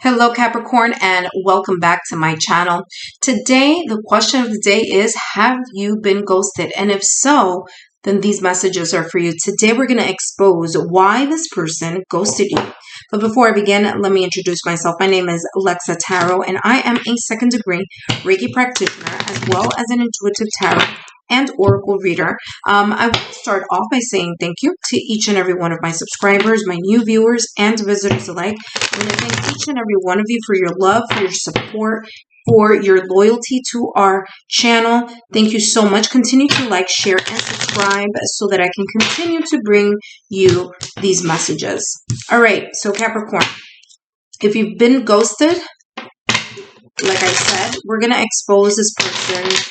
Hello Capricorn and welcome back to my channel. Today, the question of the day is, have you been ghosted? And if so, then these messages are for you. Today, we're going to expose why this person ghosted you. But before I begin, let me introduce myself. My name is Lexa Tarot and I am a second degree Reiki practitioner as well as an intuitive tarot and oracle reader. I will start off by saying thank you to each and every one of my subscribers, my new viewers, and visitors alike. I want to thank each and every one of you for your love, for your support, for your loyalty to our channel. Thank you so much. Continue to like, share, and subscribe so that I can continue to bring you these messages. All right, so Capricorn, if you've been ghosted, like I said, we're going to expose this person's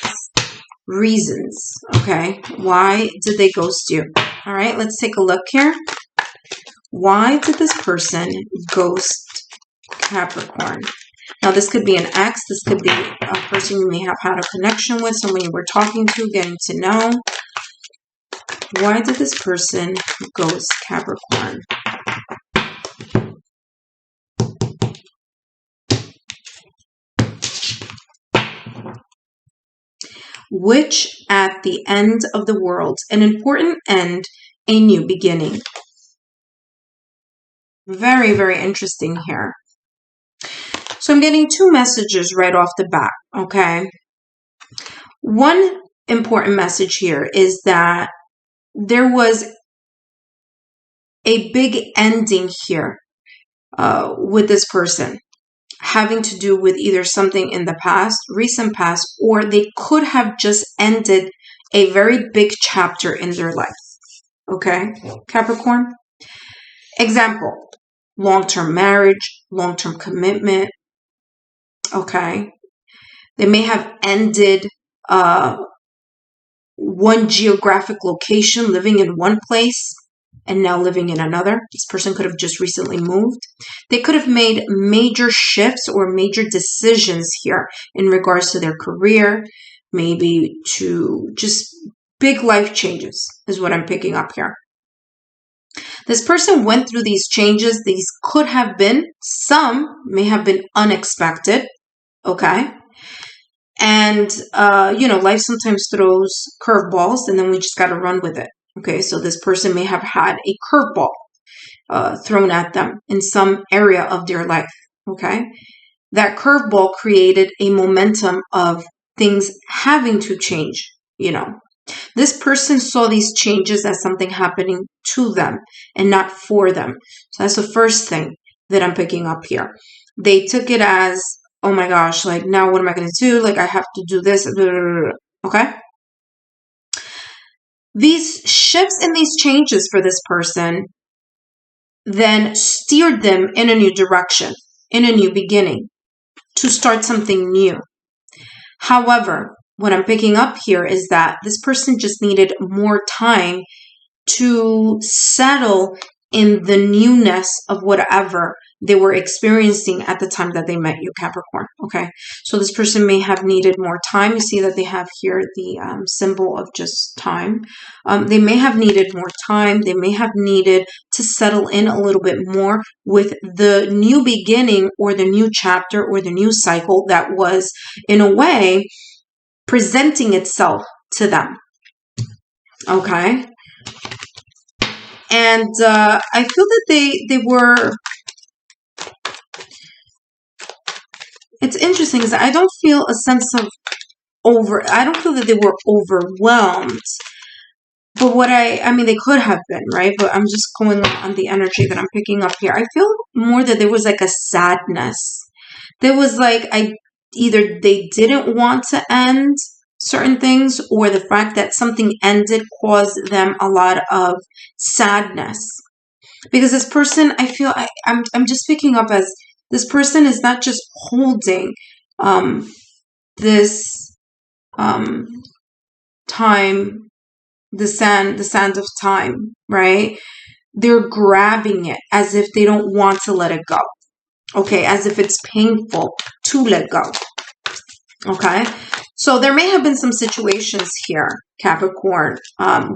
reasons, okay? Why did they ghost you? All right, let's take a look here. Why did this person ghost Capricorn? Now, this could be an ex. This could be a person you may have had a connection with, someone you were talking to, getting to know. Why did this person ghost Capricorn? Which at the end of the world, an important end, a new beginning. Very, very interesting here. So I'm getting two messages right off the bat, okay? One important message here is that there was a big ending here with this person, having to do with either something in the past, recent past, or they could have just ended a very big chapter in their life, okay? Capricorn. Example, long-term marriage, long-term commitment, okay? They may have ended one geographic location, living in one place and now living in another. This person could have just recently moved. They could have made major shifts or major decisions here in regards to their career, maybe to just big life changes is what I'm picking up here. This person went through these changes. These could have been, some may have been unexpected, okay? And, life sometimes throws curveballs and then we just got to run with it. Okay, so this person may have had a curveball thrown at them in some area of their life, okay? That curveball created a momentum of things having to change, This person saw these changes as something happening to them and not for them. So that's the first thing that I'm picking up here. They took it as, oh my gosh, like now what am I going to do? Like I have to do this, okay? These shifts and these changes for this person then steered them in a new direction, in a new beginning, to start something new. However, what I'm picking up here is that this person just needed more time to settle in the newness of whatever they were experiencing at the time that they met you, Capricorn, okay? So this person may have needed more time. You see that they have here the symbol of just time. They may have needed more time. They may have needed to settle in a little bit more with the new beginning or the new chapter or the new cycle that was, in a way, presenting itself to them, okay? And I feel that they were, it's interesting because I don't feel a sense of I don't feel that they were overwhelmed. But what I mean, they could have been, right? But I'm just going on the energy that I'm picking up here. I feel more that there was like a sadness. There was like, either they didn't want to end certain things, or the fact that something ended caused them a lot of sadness. Because this person, I feel, I'm just picking up as this person is not just holding this time, the sand of time, right? They're grabbing it as if they don't want to let it go. Okay, as if it's painful to let go. Okay, so there may have been some situations here, Capricorn,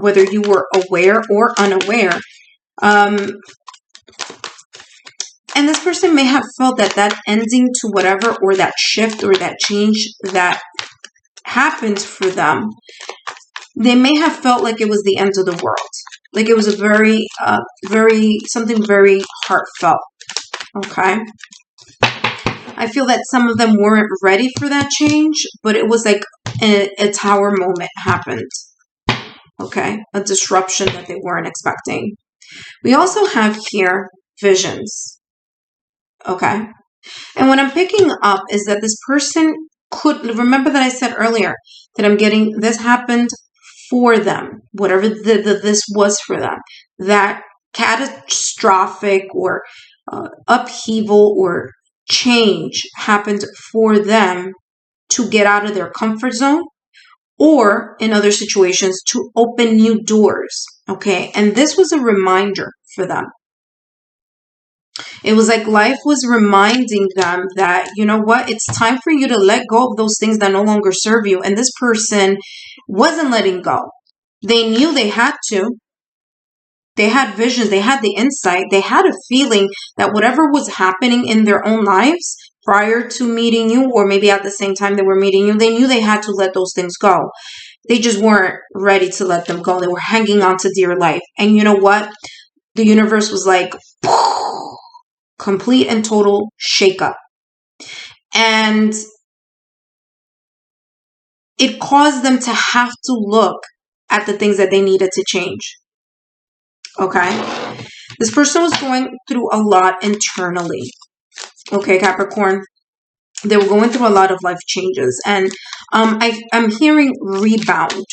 whether you were aware or unaware, And this person may have felt that that ending to whatever, or that shift or that change that happened for them, they may have felt like it was the end of the world. Like it was a something very heartfelt. Okay. I feel that some of them weren't ready for that change, but it was like a tower moment happened. Okay. A disruption that they weren't expecting. We also have here visions. Okay. And what I'm picking up is that this person could, remember that I said earlier that I'm getting, this happened for them, whatever this was for them, that catastrophic or upheaval or change happened for them to get out of their comfort zone, or in other situations to open new doors. Okay. And this was a reminder for them. It was like life was reminding them that, you know what, it's time for you to let go of those things that no longer serve you. And this person wasn't letting go. They knew they had to. They had visions. They had the insight. They had a feeling that whatever was happening in their own lives prior to meeting you, or maybe at the same time they were meeting you, they knew they had to let those things go. They just weren't ready to let them go. They were hanging on to dear life. And you know what? The universe was like, complete and total shakeup. And it caused them to have to look at the things that they needed to change. Okay. This person was going through a lot internally. Okay, Capricorn. They were going through a lot of life changes. And I'm hearing rebound.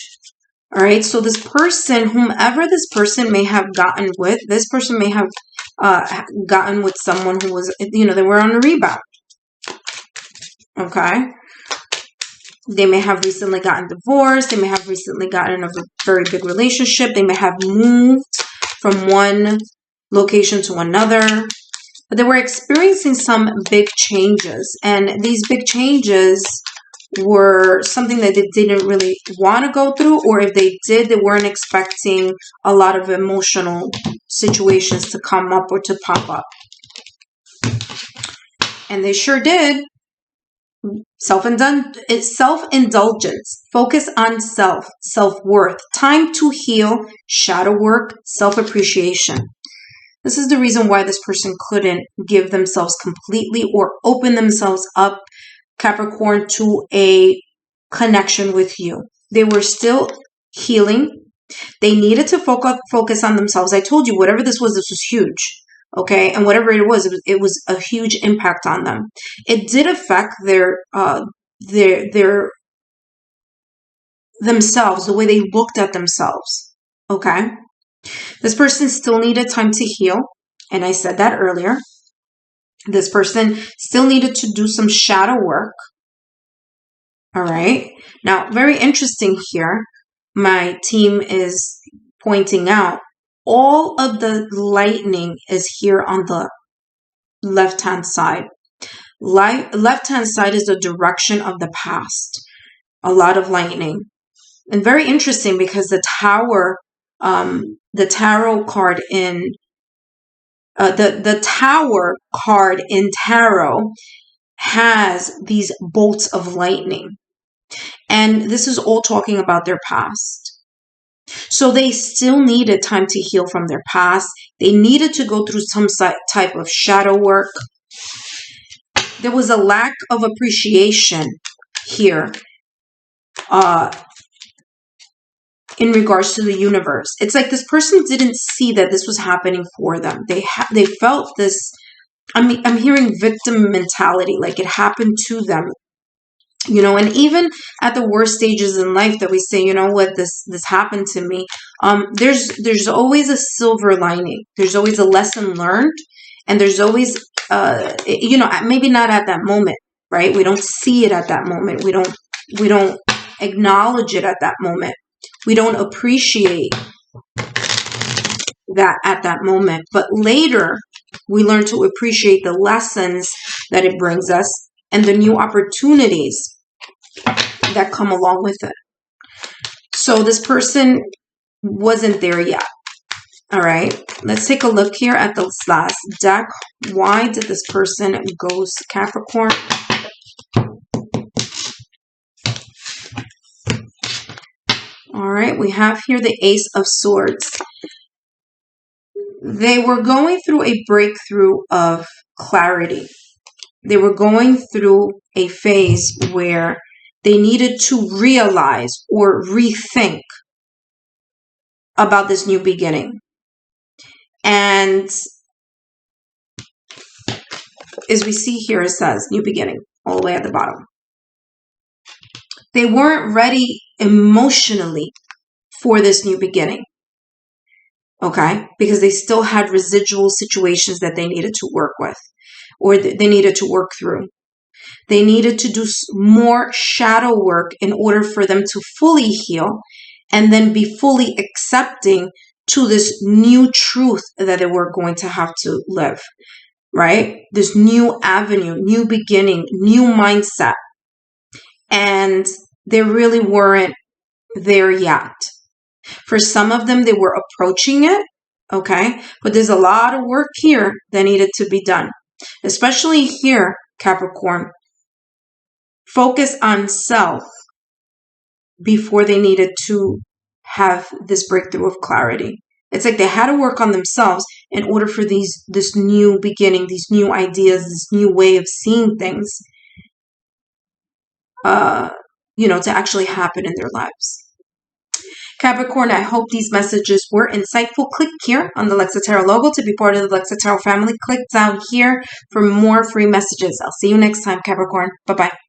All right. So this person, whomever this person may have gotten with, this person may have gotten with someone who was, they were on a rebound. Okay. They may have recently gotten divorced. They may have recently gotten in a very big relationship. They may have moved from one location to another. But they were experiencing some big changes. And these big changes were something that they didn't really want to go through. Or if they did, they weren't expecting a lot of emotional situations to come up or to pop up. And they sure did. Self-indulgence, focus on self-worth, time to heal, shadow work, self-appreciation. This is the reason why this person couldn't give themselves completely or open themselves up, Capricorn, to a connection with you. They were still healing. They needed to focus on themselves. I told you, whatever this was huge. Okay, and whatever it was a huge impact on them. It did affect their themselves, the way they looked at themselves. Okay, this person still needed time to heal, and I said that earlier. This person still needed to do some shadow work. All right. Now, very interesting here. My team is pointing out all of the lightning is here on the left-hand side. Left-hand side is the direction of the past. A lot of lightning. And very interesting because the tower, the tarot card in, the tower card in tarot has these bolts of lightning. And this is all talking about their past. So they still needed time to heal from their past. They needed to go through some type of shadow work. There was a lack of appreciation here in regards to the universe. It's like this person didn't see that this was happening for them. They felt this, I'm hearing victim mentality, like it happened to them. And even at the worst stages in life that we say, you know what, this happened to me. There's always a silver lining. There's always a lesson learned, and there's always, maybe not at that moment, right? We don't see it at that moment. We don't acknowledge it at that moment. We don't appreciate that at that moment. But later, we learn to appreciate the lessons that it brings us and the new opportunities that come along with it. So this person wasn't there yet. All right, let's take a look here at this last deck. Why did this person ghost Capricorn? All right, we have here the Ace of Swords. They were going through a breakthrough of clarity. They were going through a phase where they needed to realize or rethink about this new beginning. And as we see here, it says new beginning all the way at the bottom. They weren't ready emotionally for this new beginning. Okay? Because they still had residual situations that they needed to work with or they needed to work through. They needed to do more shadow work in order for them to fully heal and then be fully accepting to this new truth that they were going to have to live, right? This new avenue, new beginning, new mindset. And they really weren't there yet. For some of them, they were approaching it, okay? But there's a lot of work here that needed to be done, especially here, Capricorn. Focus on self before they needed to have this breakthrough of clarity. It's like they had to work on themselves in order for this new beginning, these new ideas, this new way of seeing things, to actually happen in their lives. Capricorn, I hope these messages were insightful. Click here on the Lexa Tarot logo to be part of the Lexa Tarot family. Click down here for more free messages. I'll see you next time, Capricorn. Bye-bye.